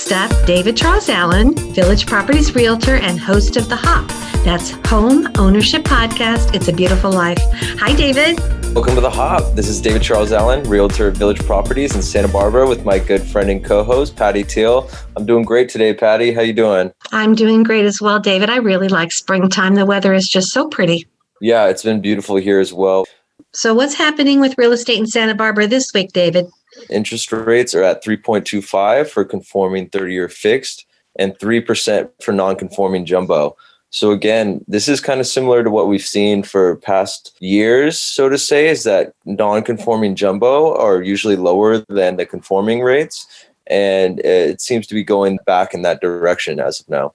Next up, David Charles Allen, Village Properties Realtor and host of The Hop. That's Home Ownership Podcast. It's a Beautiful Life. Hi, David. Welcome to The Hop. This is David Charles Allen, Realtor of Village Properties in Santa Barbara with my good friend and co-host, Patty Teal. I'm doing great today, Patty. How you doing? I'm doing great as well, David. I really like springtime. The weather is just so pretty. Yeah, it's been beautiful here as well. So what's happening with real estate in Santa Barbara this week, David? Interest rates are at 3.25 for conforming 30-year fixed and 3% for non-conforming jumbo. So again, this is kind of similar to what we've seen for past years, so to say, is that non-conforming jumbo are usually lower than the conforming rates. And it seems to be going back in that direction as of now.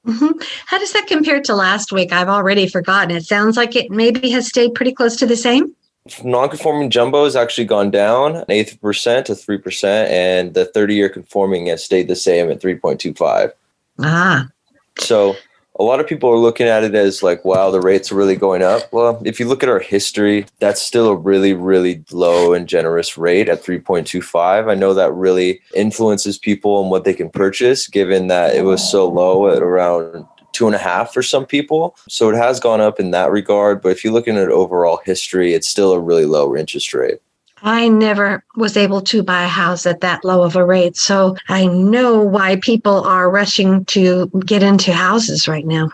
Mm-hmm. How does that compare to last week? I've already forgotten. It sounds like it maybe has stayed pretty close to the same. Non-conforming jumbo has actually gone down 1/8% to 3%, and the 30-year conforming has stayed the same at 3.25. So a lot of people are looking at it as like, wow, the rates are really going up. Well, if you look at our history, that's still a really, really low and generous rate at 3.25. I know that really influences people and what they can purchase, given that it was so low at around 2.5 for some people. So it has gone up in that regard. But if you're looking at overall history, it's still a really low interest rate. I never was able to buy a house at that low of a rate. So I know why people are rushing to get into houses right now.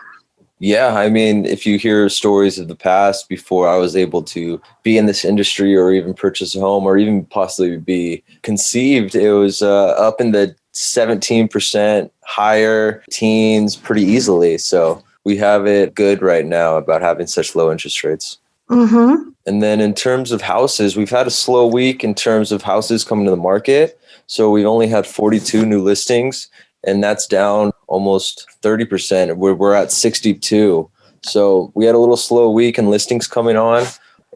Yeah, I mean, if you hear stories of the past before I was able to be in this industry or even purchase a home or even possibly be conceived, it was up in the 17% higher teens pretty easily. So we have it good right now about having such low interest rates. Mm-hmm. And then in terms of houses, we've had a slow week in terms of houses coming to the market. So we've only had 42 new listings, and that's down almost 30%. We're at 62. So we had a little slow week in listings coming on.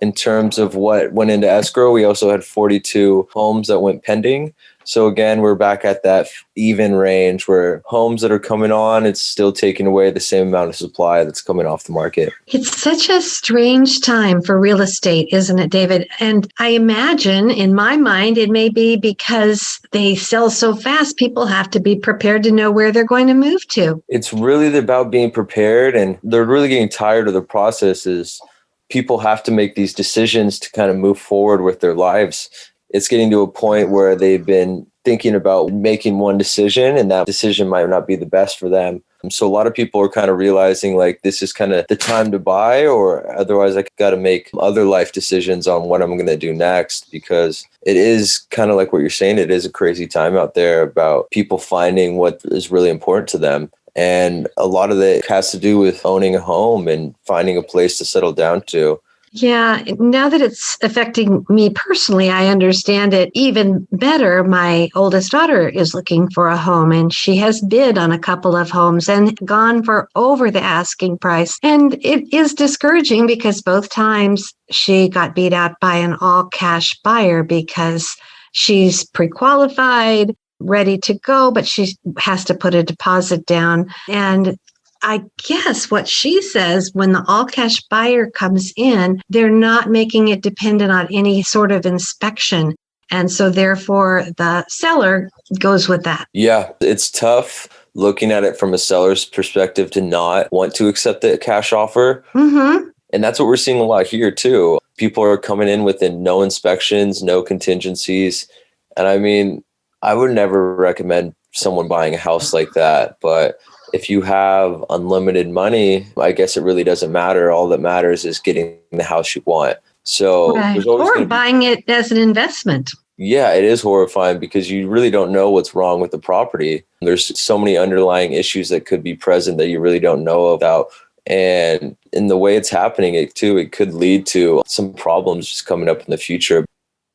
In terms of what went into escrow, we also had 42 homes that went pending. So again, we're back at that even range where homes that are coming on, it's still taking away the same amount of supply that's coming off the market. It's such a strange time for real estate, isn't it, David? And I imagine in my mind, it may be because they sell so fast, people have to be prepared to know where they're going to move to. It's really about being prepared, and they're really getting tired of the processes. People have to make these decisions to kind of move forward with their lives. It's getting to a point where they've been thinking about making one decision, and that decision might not be the best for them. So a lot of people are kind of realizing like this is kind of the time to buy, or otherwise I got to make other life decisions on what I'm going to do next, because it is kind of like what you're saying. It is a crazy time out there about people finding what is really important to them. And a lot of it has to do with owning a home and finding a place to settle down to. Yeah, now that it's affecting me personally, I understand it even better. My oldest daughter is looking for a home, and she has bid on a couple of homes and gone for over the asking price. And it is discouraging because both times she got beat out by an all-cash buyer because she's pre-qualified, ready to go, but she has to put a deposit down. And I guess what she says, when the all-cash buyer comes in, they're not making it dependent on any sort of inspection. And so therefore, the seller goes with that. Yeah, it's tough looking at it from a seller's perspective to not want to accept the cash offer. Mm-hmm. And that's what we're seeing a lot here too. People are coming in with no inspections, no contingencies. And I mean, I would never recommend someone buying a house like that, but if you have unlimited money, I guess it really doesn't matter. All that matters is getting the house you want. So right. There's always or buying it as an investment. Yeah, it is horrifying because you really don't know what's wrong with the property. There's so many underlying issues that could be present that you really don't know about. And in the way it's happening, it could lead to some problems just coming up in the future.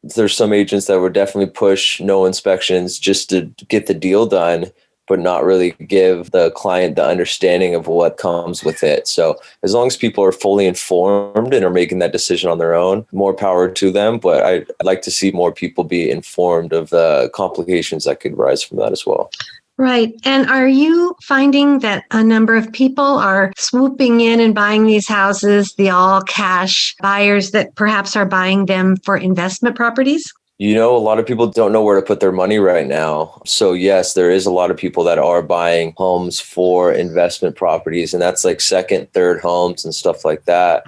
There's some agents that would definitely push no inspections just to get the deal done, but not really give the client the understanding of what comes with it. So as long as people are fully informed and are making that decision on their own, more power to them. But I'd like to see more people be informed of the complications that could rise from that as well. Right. And are you finding that a number of people are swooping in and buying these houses, the all cash buyers that perhaps are buying them for investment properties? A lot of people don't know where to put their money right now. So yes, there is a lot of people that are buying homes for investment properties, and that's like second, third homes and stuff like that.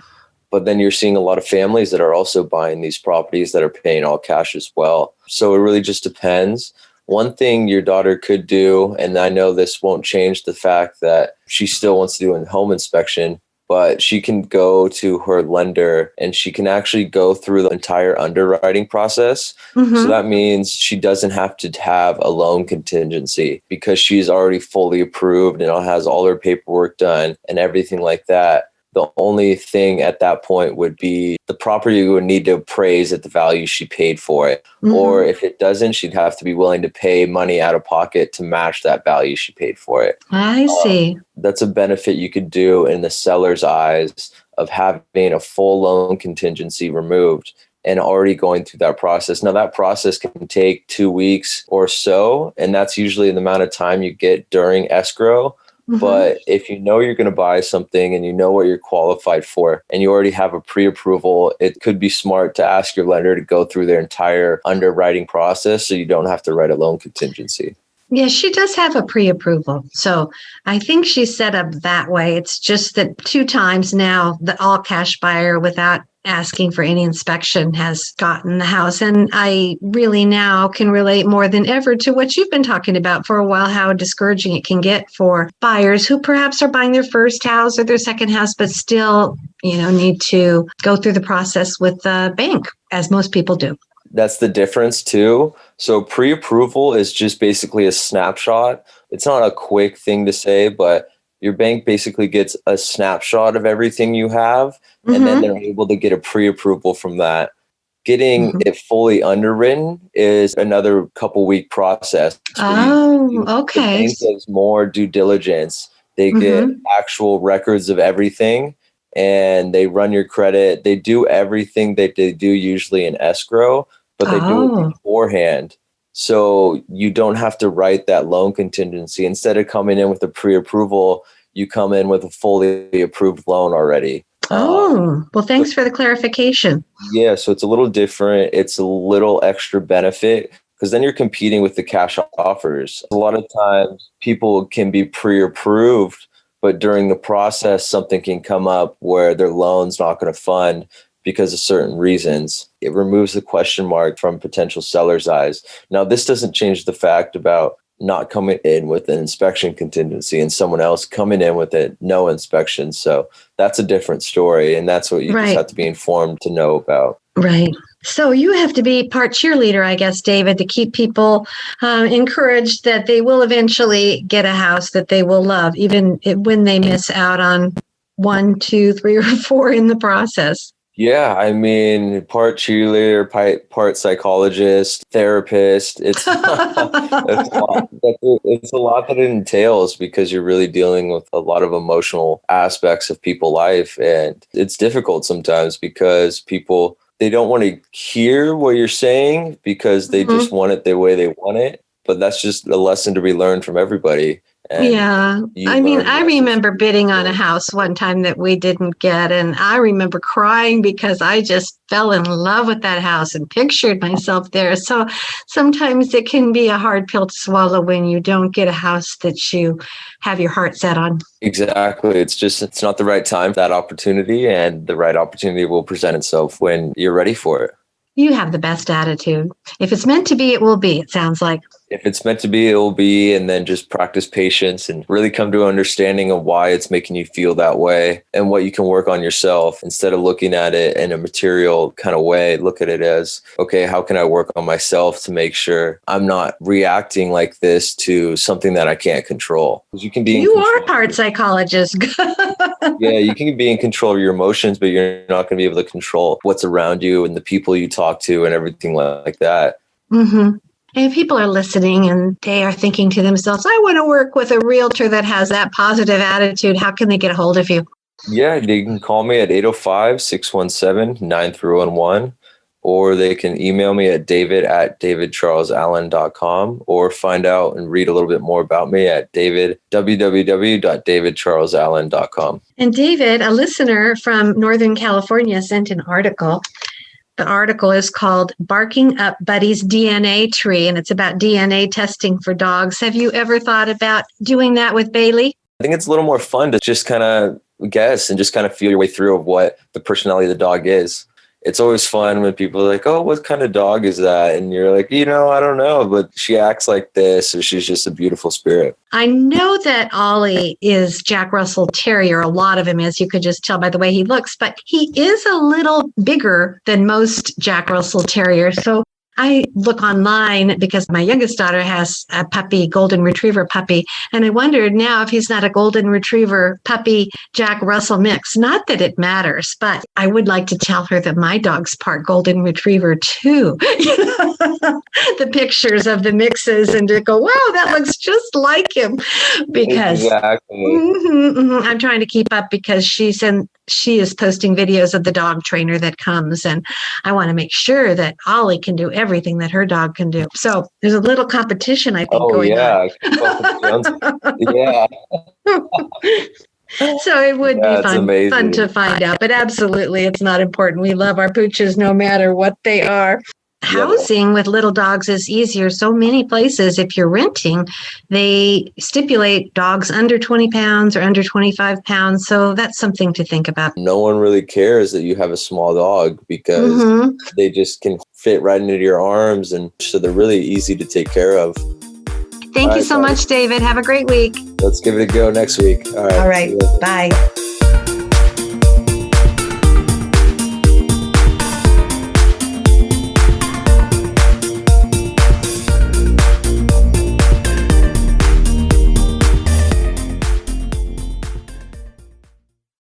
But then you're seeing a lot of families that are also buying these properties that are paying all cash as well. So it really just depends. One thing your daughter could do, and I know this won't change the fact that she still wants to do a home inspection, but she can go to her lender and she can actually go through the entire underwriting process. So Mm-hmm. that means she doesn't have to have a loan contingency because she's already fully approved and has all her paperwork done and everything like that. The only thing at that point would be the property would need to appraise at the value she paid for it. Or Mm-hmm. if it doesn't, she'd have to be willing to pay money out of pocket to match that value she paid for it. I see. That's a benefit you could do in the seller's eyes of having a full loan contingency removed and already going through that process. Now, that process can take 2 weeks or so, and that's usually the amount of time you get during escrow. Mm-hmm. But if you know you're going to buy something and you know what you're qualified for and you already have a pre-approval, it could be smart to ask your lender to go through their entire underwriting process so you don't have to write a loan contingency. Yeah, she does have a pre-approval. So I think she's set up that way. It's just that 2 times now, the all cash buyer without asking for any inspection has gotten the house. And I really now can relate more than ever to what you've been talking about for a while, how discouraging it can get for buyers who perhaps are buying their first house or their second house, but still, need to go through the process with the bank, as most people do. That's the difference too. So pre-approval is just basically a snapshot. It's not a quick thing to say, but your bank basically gets a snapshot of everything you have, and then Mm-hmm. they're able to get a pre-approval from that. Getting Mm-hmm. it fully underwritten is another couple week process where Oh, the okay. bank does more due diligence. They get Mm-hmm. actual records of everything and they run your credit. They do everything that they do usually in escrow, but they do it Oh, beforehand. So you don't have to write that loan contingency. Instead of coming in with a pre-approval, you come in with a fully approved loan already. well, So thanks for the clarification. yeah, so it's a little different. It's a little extra benefit because then you're competing with the cash offers. A lot of times people can be pre-approved, but during the process, something can come up where their loan's not going to fund because of certain reasons. It removes the question mark from potential sellers' eyes. Now, this doesn't change the fact about not coming in with an inspection contingency and someone else coming in with it, no inspection. So that's a different story. And that's what you just Right, have to be informed to know about. right. So you have to be part cheerleader, I guess, David, to keep people encouraged that they will eventually get a house that they will love, even when they miss out on 1, 2, 3, or 4 in the process. Yeah, I mean, part cheerleader, part psychologist, therapist. It's it's a lot. It's a lot that it entails because you're really dealing with a lot of emotional aspects of people's life, and it's difficult sometimes because people they don't want to hear what you're saying because they just Mhm. want it the way they want it. But that's just a lesson to be learned from everybody, and Yeah. you I mean, learn I lessons remember from your bidding on a experience. house one time that we didn't get. And I remember crying because I just fell in love with that house and pictured myself there. So sometimes it can be a hard pill to swallow when you don't get a house that you have your heart set on. Exactly. It's not the right time for that opportunity, and the right opportunity will present itself when you're ready for it. You have the best attitude. If it's meant to be, it will be, it sounds like. If it's meant to be, it will be, and then just practice patience and really come to an understanding of why it's making you feel that way and what you can work on yourself instead of looking at it in a material kind of way. Look at it as, okay, how can I work on myself to make sure I'm not reacting like this to something that I can't control? Because you can be in You are control. part psychologist. Yeah, you can be in control of your emotions, but you're not going to be able to control what's around you and the people you talk to and everything like that. Mm-hmm. And people are listening and they are thinking to themselves, I want to work with a realtor that has that positive attitude. How can they get a hold of you? Yeah, they can call me at 805-617-9311, or they can email me at david@davidcharlesallen.com, or find out and read a little bit more about me at www.davidcharlesallen.com. And David, a listener from Northern California, sent an article The article is called Barking Up Buddy's DNA Tree, and it's about DNA testing for dogs. Have you ever thought about doing that with Bailey? I think it's a little more fun to just kind of guess and just kind of feel your way through of what the personality of the dog is. It's always fun when people are like, oh, what kind of dog is that? And you're like, I don't know, but she acts like this, or she's just a beautiful spirit. I know that Ollie is Jack Russell Terrier. A lot of him is. You could just tell by the way he looks, but he is a little bigger than most Jack Russell Terriers. So I look online because my youngest daughter has a puppy, golden retriever puppy. And I wondered now if he's not a golden retriever puppy, Jack Russell mix. Not that it matters, but I would like to tell her that my dog's part golden retriever too. The pictures of the mixes and to go, wow, that looks just like him. Because I'm trying to keep up because she is posting videos of the dog trainer that comes. And I want to make sure that Ollie can do everything that her dog can do. So there's a little competition, I think, going on. Yeah. So it would be fun to find out. But absolutely, it's not important. We love our pooches no matter what they are. Housing with little dogs is easier. So many places, if you're renting, they stipulate dogs under 20 pounds or under 25 pounds. So that's something to think about. No one really cares that you have a small dog because they just can fit right into your arms. And so they're really easy to take care of. Thank you so much, David. Have a great week. Let's give it a go next week. All right. Bye.